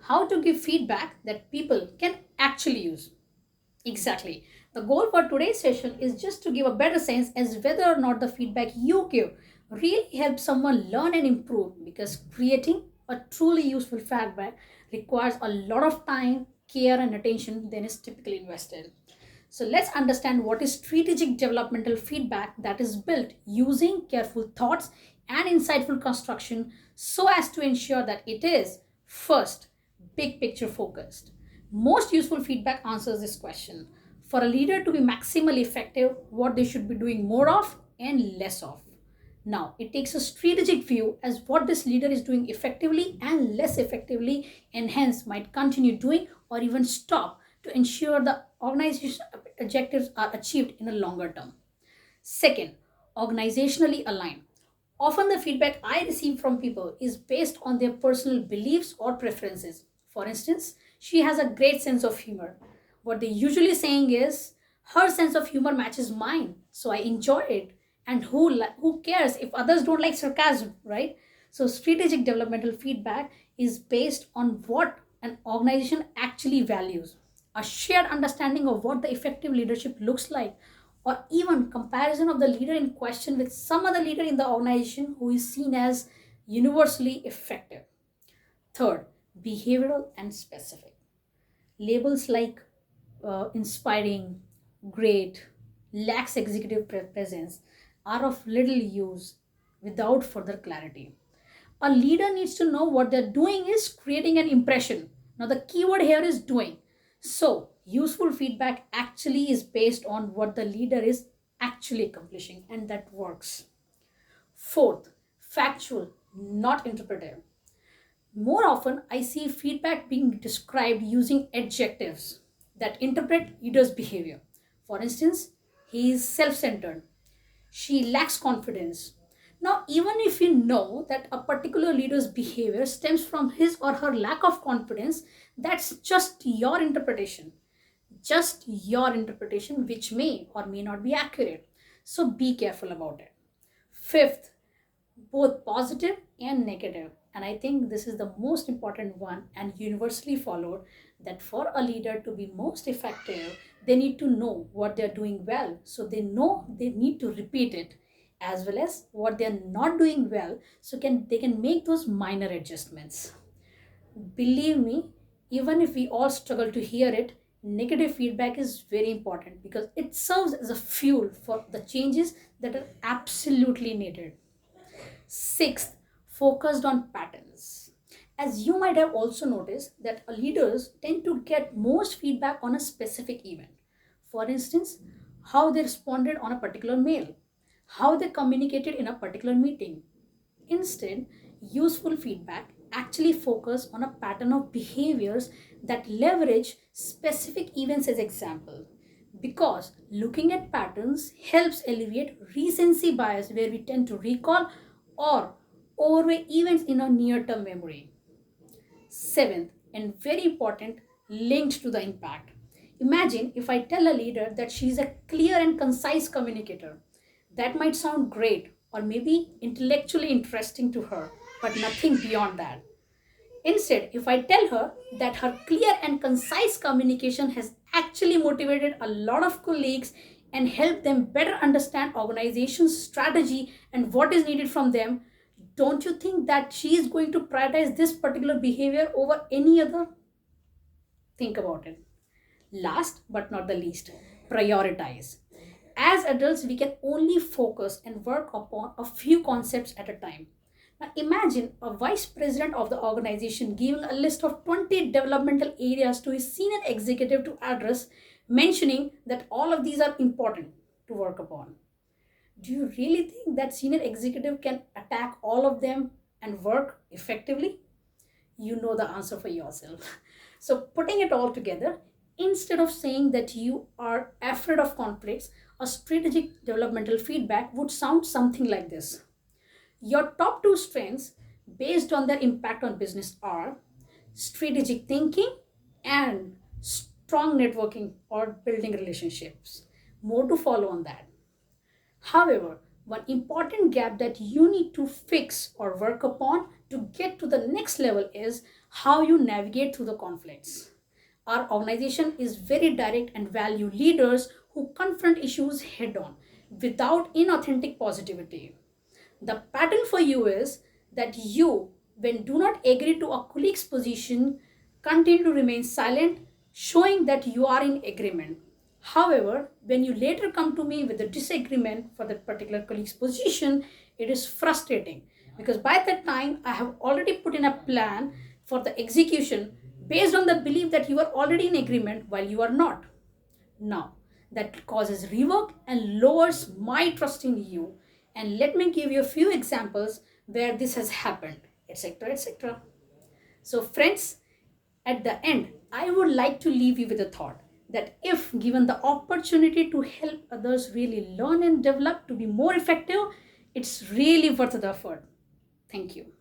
how to give feedback that people can actually use. Exactly. The goal for today's session is just to give a better sense as whether or not the feedback you give really helps someone learn and improve, because creating a truly useful feedback requires a lot of time, care, and attention than is typically invested. So let's understand what is strategic developmental feedback that is built using careful thoughts and insightful construction so as to ensure that it is, first, big picture focused. Most useful feedback answers this question. For a leader to be maximally effective, what they should be doing more of and less of. Now, it takes a strategic view as what this leader is doing effectively and less effectively, and hence might continue doing or even stop to ensure the organization objectives are achieved in a longer term. Second, organizationally aligned. Often the feedback I receive from people is based on their personal beliefs or preferences. For instance, she has a great sense of humor. What they usually saying is her sense of humor matches mine, so I enjoy it. And who cares if others don't like sarcasm, right? So strategic developmental feedback is based on what an organization actually values, a shared understanding of what the effective leadership looks like, or even comparison of the leader in question with some other leader in the organization who is seen as universally effective. Third, behavioral and specific. Labels like inspiring, great, lacks executive presence are of little use without further clarity. A leader needs to know what they're doing is creating an impression. Now, the keyword here is doing. So, useful feedback actually is based on what the leader is actually accomplishing, and that works. Fourth, factual, not interpretive. More often, I see feedback being described using adjectives that interpret leader's behavior. For instance, he is self centered, she lacks confidence. Now, even if you know that a particular leader's behavior stems from his or her lack of confidence, that's just your interpretation, which may or may not be accurate. So, be careful about it. Fifth, both positive and negative. And I think this is the most important one and universally followed, that for a leader to be most effective, they need to know what they're doing well. So they know they need to repeat it, as well as what they're not doing well. So they can make those minor adjustments. Believe me, even if we all struggle to hear it, negative feedback is very important because it serves as a fuel for the changes that are absolutely needed. Sixth, focused on patterns. As you might have also noticed that leaders tend to get most feedback on a specific event. For instance, how they responded on a particular mail, how they communicated in a particular meeting. Instead, useful feedback actually focus on a pattern of behaviors that leverage specific events as example, because looking at patterns helps alleviate recency bias, where we tend to recall or overweigh events in our near-term memory. Seventh, and very important, linked to the impact. Imagine if I tell a leader that she is a clear and concise communicator. That might sound great or maybe intellectually interesting to her, but nothing beyond that. Instead, if I tell her that her clear and concise communication has actually motivated a lot of colleagues and helped them better understand organization's strategy and what is needed from them, don't you think that she is going to prioritize this particular behavior over any other? Think about it. Last but not the least, prioritize. As adults, we can only focus and work upon a few concepts at a time. Now, imagine a vice president of the organization giving a list of 20 developmental areas to his senior executive to address, mentioning that all of these are important to work upon. Do you really think that senior executive can attack all of them and work effectively? You know the answer for yourself. So, putting it all together, instead of saying that you are afraid of conflicts, a strategic developmental feedback would sound something like this. Your top two strengths, based on their impact on business, are strategic thinking and strong networking or building relationships. More to follow on that. However, one important gap that you need to fix or work upon to get to the next level is how you navigate through the conflicts. Our organization is very direct and value leaders who confront issues head on without inauthentic positivity. The pattern for you is that you, when do not agree to a colleague's position, continue to remain silent, showing that you are in agreement. However, when you later come to me with a disagreement for that particular colleague's position, it is frustrating because by that time I have already put in a plan for the execution based on the belief that you are already in agreement while you are not. Now, that causes rework and lowers my trust in you. And let me give you a few examples where this has happened, etc. etc. So, friends, at the end, I would like to leave you with a thought that if given the opportunity to help others really learn and develop to be more effective, it's really worth the effort. Thank you.